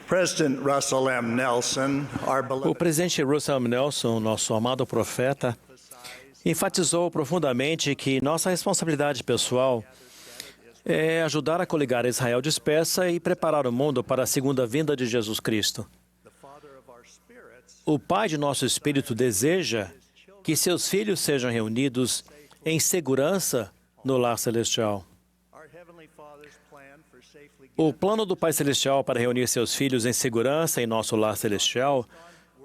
President Russell M. Nelson, our O beloved presidente Russell M. Nelson, nosso amado profeta, enfatizou profundamente que nossa responsabilidade pessoal é ajudar a coligar Israel dispersa e preparar o mundo para a segunda vinda de Jesus Cristo. O Pai de nosso espírito deseja que seus filhos sejam reunidos em segurança no lar celestial. O plano do Pai Celestial para reunir seus filhos em segurança em nosso lar celestial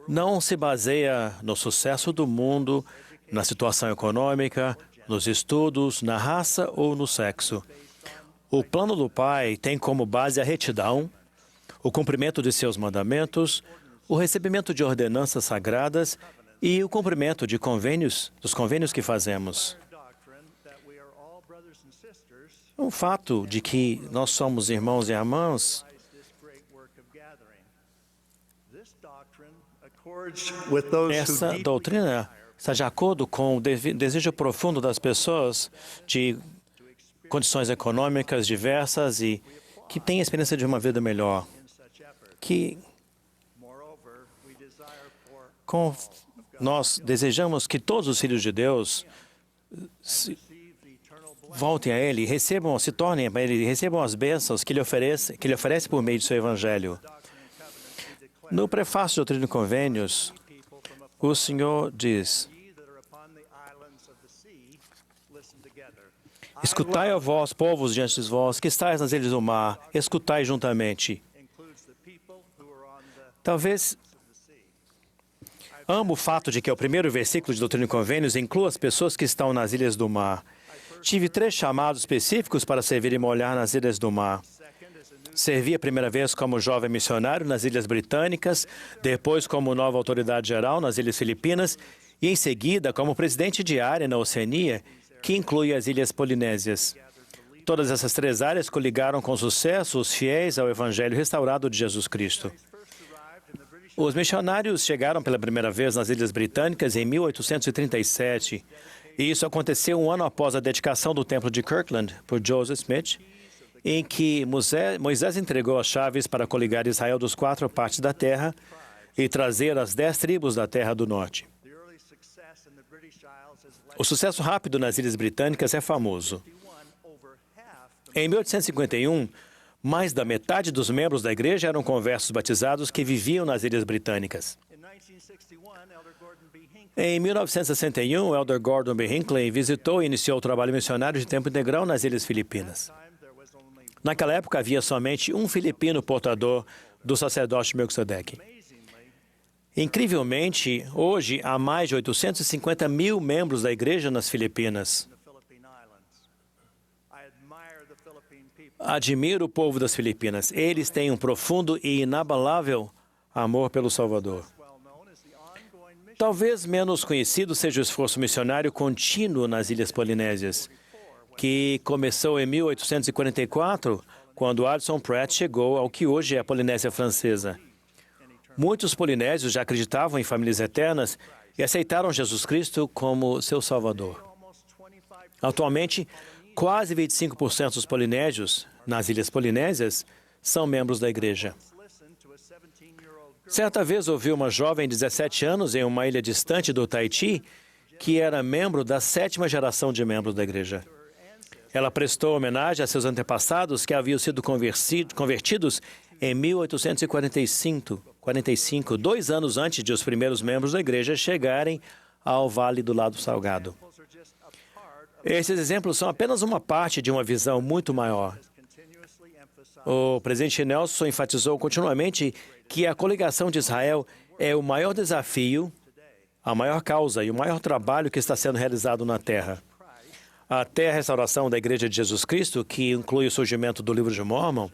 não se baseia no sucesso do mundo, na situação econômica, nos estudos, na raça ou no sexo. O plano do Pai tem como base a retidão, o cumprimento de seus mandamentos, o recebimento de ordenanças sagradas e o cumprimento de dos convênios que fazemos. O fato de que nós somos irmãos e irmãs essa doutrina está de acordo com o desejo profundo das pessoas de condições econômicas diversas e que têm a experiência de uma vida melhor. Nós desejamos que todos os filhos de Deus voltem a Ele, se tornem a Ele, recebam as bênçãos que Ele oferece por meio de seu Evangelho. No prefácio de Doutrina e Convênios, o Senhor diz: escutai, ó vós, povos diante de vós, que estáis nas ilhas do mar, escutai juntamente. Talvez amo o fato de que o primeiro versículo de Doutrina e Convênios inclua as pessoas que estão nas ilhas do mar. Tive 3 chamados específicos para servir e molhar nas ilhas do mar. Servi a primeira vez como jovem missionário nas Ilhas Britânicas, depois como nova autoridade geral nas Ilhas Filipinas e, em seguida, como presidente de área na Oceania, que inclui as Ilhas Polinésias. Todas essas 3 áreas coligaram com sucesso os fiéis ao Evangelho restaurado de Jesus Cristo. Os missionários chegaram pela primeira vez nas Ilhas Britânicas em 1837, e isso aconteceu um ano após a dedicação do Templo de Kirkland por Joseph Smith, em que Moisés entregou as chaves para coligar Israel dos 4 partes da terra e trazer as 10 tribos da terra do norte. O sucesso rápido nas Ilhas Britânicas é famoso. Em 1851, mais da metade dos membros da igreja eram conversos batizados que viviam nas Ilhas Britânicas. Em 1961, o Elder Gordon B. Hinckley visitou e iniciou o trabalho missionário de tempo integral nas Ilhas Filipinas. Naquela época, havia somente um filipino portador do sacerdócio Melquisedeque. Incrivelmente, hoje, há mais de 850 mil membros da igreja nas Filipinas. Admiro o povo das Filipinas. Eles têm um profundo e inabalável amor pelo Salvador. Talvez menos conhecido seja o esforço missionário contínuo nas Ilhas Polinésias, que começou em 1844, quando Addison Pratt chegou ao que hoje é a Polinésia Francesa. Muitos polinésios já acreditavam em famílias eternas e aceitaram Jesus Cristo como seu Salvador. Atualmente, quase 25% dos polinésios nas Ilhas Polinésias são membros da igreja. Certa vez ouvi uma jovem de 17 anos em uma ilha distante do Tahiti que era membro da 7ª geração de membros da igreja. Ela prestou homenagem a seus antepassados que haviam sido convertidos em 1845, 2 anos antes de os primeiros membros da igreja chegarem ao Vale do Lado Salgado. Esses exemplos são apenas uma parte de uma visão muito maior. O presidente Nelson enfatizou continuamente que a coligação de Israel é o maior desafio, a maior causa e o maior trabalho que está sendo realizado na Terra. Até a restauração da Igreja de Jesus Cristo, que inclui o surgimento do Livro de Mórmon,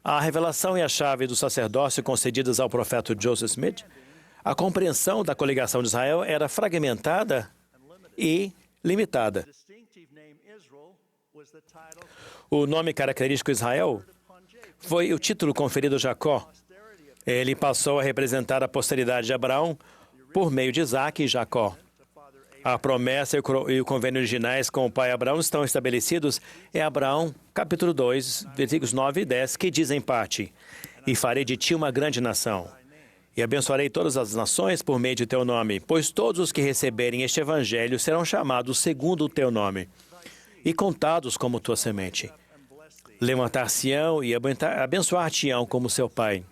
a revelação e a chave do sacerdócio concedidas ao profeta Joseph Smith, a compreensão da coligação de Israel era fragmentada e limitada. O nome característico Israel foi o título conferido a Jacó. Ele passou a representar a posteridade de Abraão por meio de Isaac e Jacó. A promessa e o convênio originais com o pai Abraão estão estabelecidos em Abraão, capítulo 2, versículos 9 e 10, que diz em parte: e farei de ti uma grande nação. E abençoarei todas as nações por meio de teu nome, pois todos os que receberem este evangelho serão chamados segundo o teu nome e contados como tua semente. Levantar-se-ão e abençoar-te-ão como seu pai.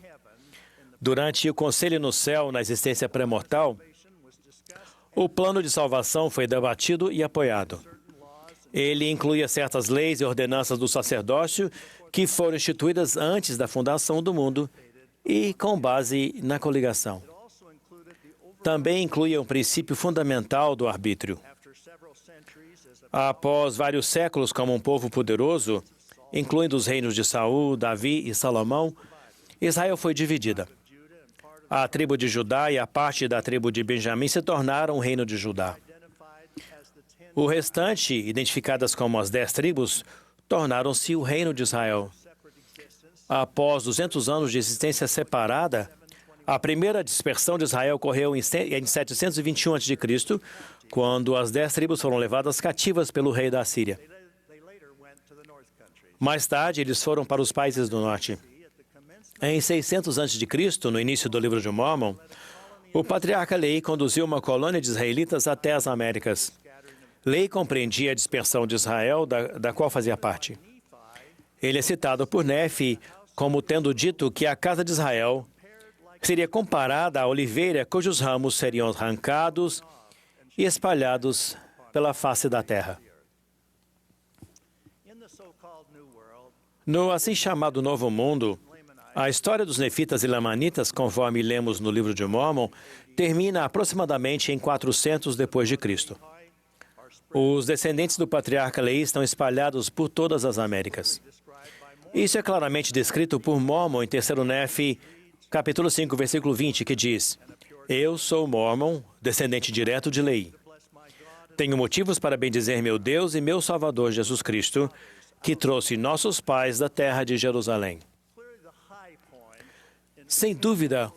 Durante o conselho no céu, na existência pré-mortal, o plano de salvação foi debatido e apoiado. Ele incluía certas leis e ordenanças do sacerdócio que foram instituídas antes da fundação do mundo e com base na coligação. Também incluía um princípio fundamental do arbítrio. Após vários séculos como um povo poderoso, incluindo os reinos de Saul, Davi e Salomão, Israel foi dividida. A tribo de Judá e a parte da tribo de Benjamim se tornaram o reino de Judá. O restante, identificadas como as 10 tribos, tornaram-se o reino de Israel. Após 200 anos de existência separada, a primeira dispersão de Israel ocorreu em 721 a.C., quando as 10 tribos foram levadas cativas pelo rei da Assíria. Mais tarde, eles foram para os países do norte. Em 600 a.C., no início do livro de Mórmon, o patriarca Leí conduziu uma colônia de israelitas até as Américas. Leí compreendia a dispersão de Israel, da qual fazia parte. Ele é citado por Nefi como tendo dito que a casa de Israel seria comparada à oliveira cujos ramos seriam arrancados e espalhados pela face da terra. No assim chamado Novo Mundo, a história dos nefitas e lamanitas, conforme lemos no livro de Mórmon, termina aproximadamente em 400 depois de Cristo. Os descendentes do patriarca Leí estão espalhados por todas as Américas. Isso é claramente descrito por Mórmon em 3º Nefi, capítulo 5, versículo 20, que diz: Eu sou Mórmon, descendente direto de Leí. Tenho motivos para bendizer meu Deus e meu Salvador Jesus Cristo, que trouxe nossos pais da terra de Jerusalém. Sem dúvida,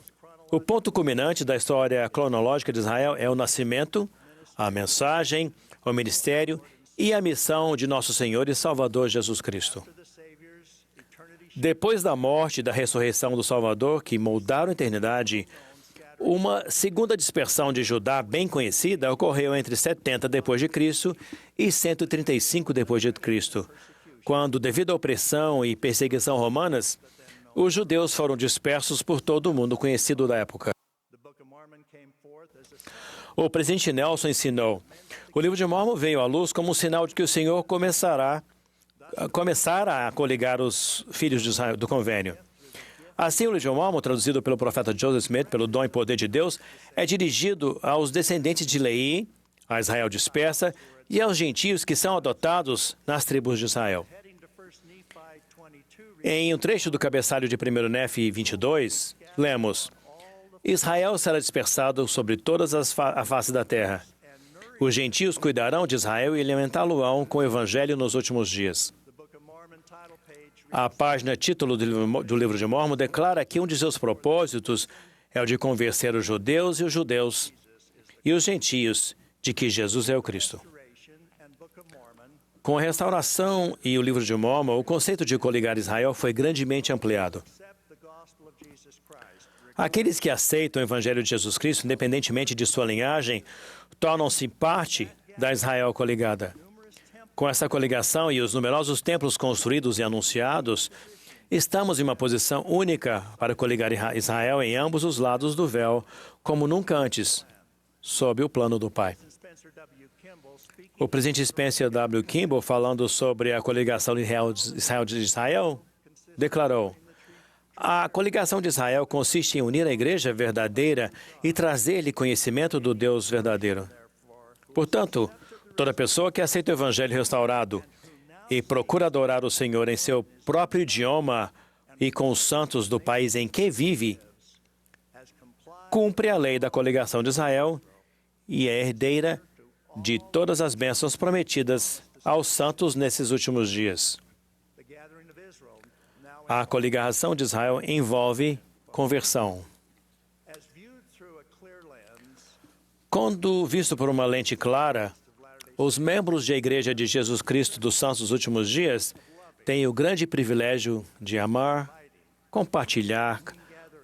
o ponto culminante da história cronológica de Israel é o nascimento, a mensagem, o ministério e a missão de nosso Senhor e Salvador Jesus Cristo. Depois da morte e da ressurreição do Salvador, que moldaram a eternidade, uma segunda dispersão de Judá bem conhecida ocorreu entre 70 depois de Cristo e 135 depois de Cristo, quando, devido à opressão e perseguição romanas, os judeus foram dispersos por todo o mundo conhecido da época. O presidente Nelson ensinou: o livro de Mórmon veio à luz como um sinal de que o Senhor começara a coligar os filhos de Israel do convênio. Assim, o livro de Mórmon, traduzido pelo profeta Joseph Smith, pelo dom e poder de Deus, é dirigido aos descendentes de Leí, a Israel dispersa, e aos gentios que são adotados nas tribos de Israel. Em um trecho do cabeçalho de 1º Nefi 22, lemos: Israel será dispersado sobre todas a face da terra. Os gentios cuidarão de Israel e alimentá-lo-ão com o evangelho nos últimos dias. A página título do livro de Mórmon declara que um de seus propósitos é o de convencer os judeus e os gentios de que Jesus é o Cristo. Com a restauração e o livro de Mórmon, o conceito de coligar Israel foi grandemente ampliado. Aqueles que aceitam o Evangelho de Jesus Cristo, independentemente de sua linhagem, tornam-se parte da Israel coligada. Com essa coligação e os numerosos templos construídos e anunciados, estamos em uma posição única para coligar Israel em ambos os lados do véu, como nunca antes, sob o plano do Pai. O presidente Spencer W. Kimball, falando sobre a coligação de Israel, declarou: a coligação de Israel consiste em unir a igreja verdadeira e trazer-lhe conhecimento do Deus verdadeiro. Portanto, toda pessoa que aceita o Evangelho restaurado e procura adorar o Senhor em seu próprio idioma e com os santos do país em que vive, cumpre a lei da coligação de Israel e é herdeira de todas as bênçãos prometidas aos santos nesses últimos dias. A coligação de Israel envolve conversão. Quando visto por uma lente clara, os membros da Igreja de Jesus Cristo dos Santos dos Últimos Dias têm o grande privilégio de amar, compartilhar,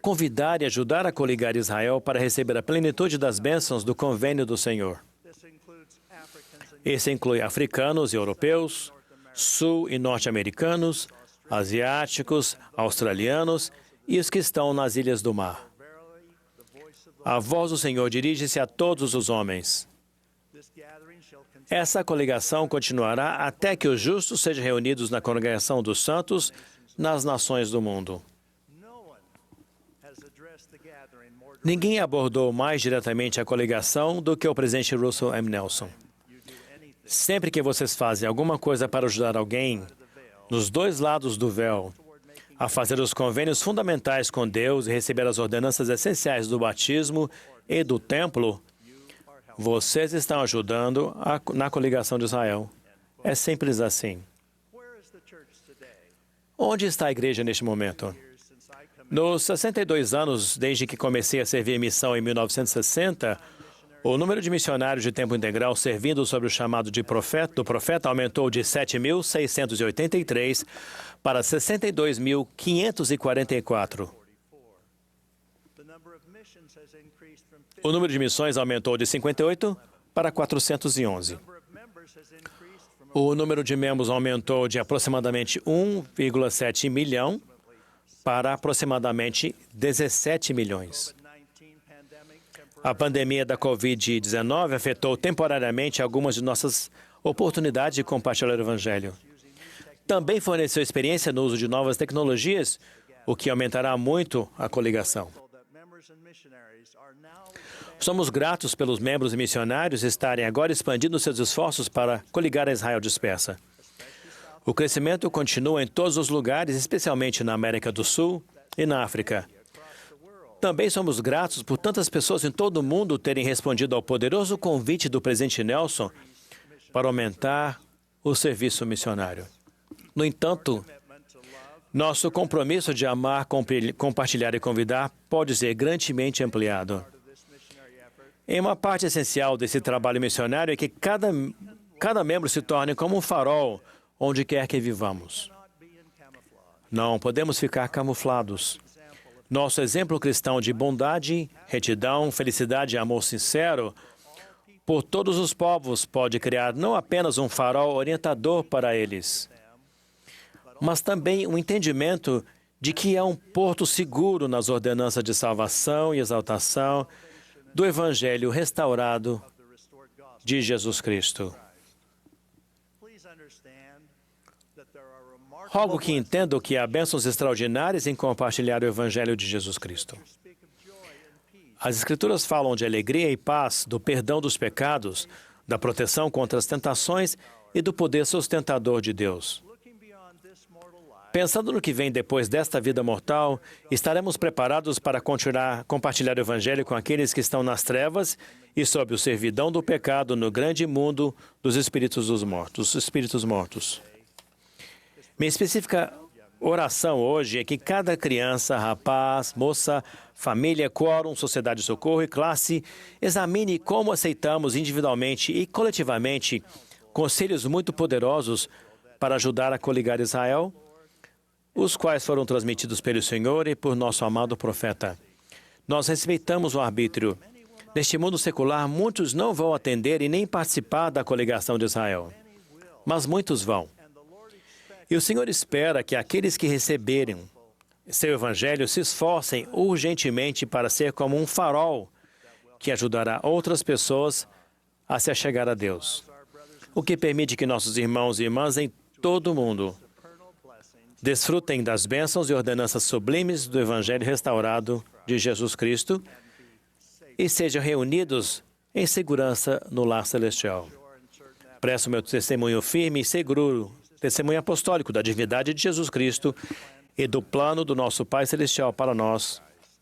convidar e ajudar a coligar Israel para receber a plenitude das bênçãos do convênio do Senhor. Esse inclui africanos e europeus, sul- e norte-americanos, asiáticos, australianos e os que estão nas ilhas do mar. A voz do Senhor dirige-se a todos os homens. Essa coligação continuará até que os justos sejam reunidos na congregação dos santos nas nações do mundo. Ninguém abordou mais diretamente a coligação do que o presidente Russell M. Nelson. Sempre que vocês fazem alguma coisa para ajudar alguém, nos dois lados do véu, a fazer os convênios fundamentais com Deus e receber as ordenanças essenciais do batismo e do templo, vocês estão ajudando na coligação de Israel. É simples assim. Onde está a igreja neste momento? Nos 62 anos, desde que comecei a servir em missão em 1960, o número de missionários de tempo integral servindo sob o chamado do profeta aumentou de 7.683 para 62.544. O número de missões aumentou de 58 para 411. O número de membros aumentou de aproximadamente 1,7 milhão para aproximadamente 17 milhões. A pandemia da Covid-19 afetou temporariamente algumas de nossas oportunidades de compartilhar o Evangelho. Também forneceu experiência no uso de novas tecnologias, o que aumentará muito a coligação. Somos gratos pelos membros e missionários estarem agora expandindo seus esforços para coligar a Israel dispersa. O crescimento continua em todos os lugares, especialmente na América do Sul e na África. Também somos gratos por tantas pessoas em todo o mundo terem respondido ao poderoso convite do presidente Nelson para aumentar o serviço missionário. No entanto, nosso compromisso de amar, compartilhar e convidar pode ser grandemente ampliado. Em uma parte essencial desse trabalho missionário é que cada membro se torne como um farol onde quer que vivamos. Não podemos ficar camuflados. Nosso exemplo cristão de bondade, retidão, felicidade e amor sincero por todos os povos pode criar não apenas um farol orientador para eles, mas também um entendimento de que é um porto seguro nas ordenanças de salvação e exaltação do Evangelho restaurado de Jesus Cristo. Rogo que entendam que há bênçãos extraordinárias em compartilhar o Evangelho de Jesus Cristo. As Escrituras falam de alegria e paz, do perdão dos pecados, da proteção contra as tentações e do poder sustentador de Deus. Pensando no que vem depois desta vida mortal, estaremos preparados para continuar a compartilhar o Evangelho com aqueles que estão nas trevas e sob o servidão do pecado no grande mundo dos espíritos mortos. Minha específica oração hoje é que cada criança, rapaz, moça, família, quórum, sociedade de socorro e classe examine como aceitamos individualmente e coletivamente conselhos muito poderosos para ajudar a coligar Israel, os quais foram transmitidos pelo Senhor e por nosso amado profeta. Nós respeitamos o arbítrio. Neste mundo secular, muitos não vão atender e nem participar da coligação de Israel, mas muitos vão. E o Senhor espera que aqueles que receberem seu Evangelho se esforcem urgentemente para ser como um farol que ajudará outras pessoas a se achegar a Deus, o que permite que nossos irmãos e irmãs em todo o mundo desfrutem das bênçãos e ordenanças sublimes do Evangelho restaurado de Jesus Cristo e sejam reunidos em segurança no lar celestial. Presto meu testemunho firme e seguro, testemunho apostólico da divindade de Jesus Cristo e do plano do nosso Pai Celestial para nós,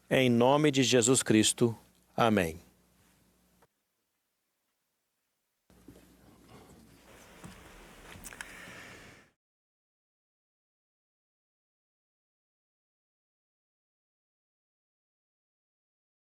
em nome de Jesus Cristo. Amém.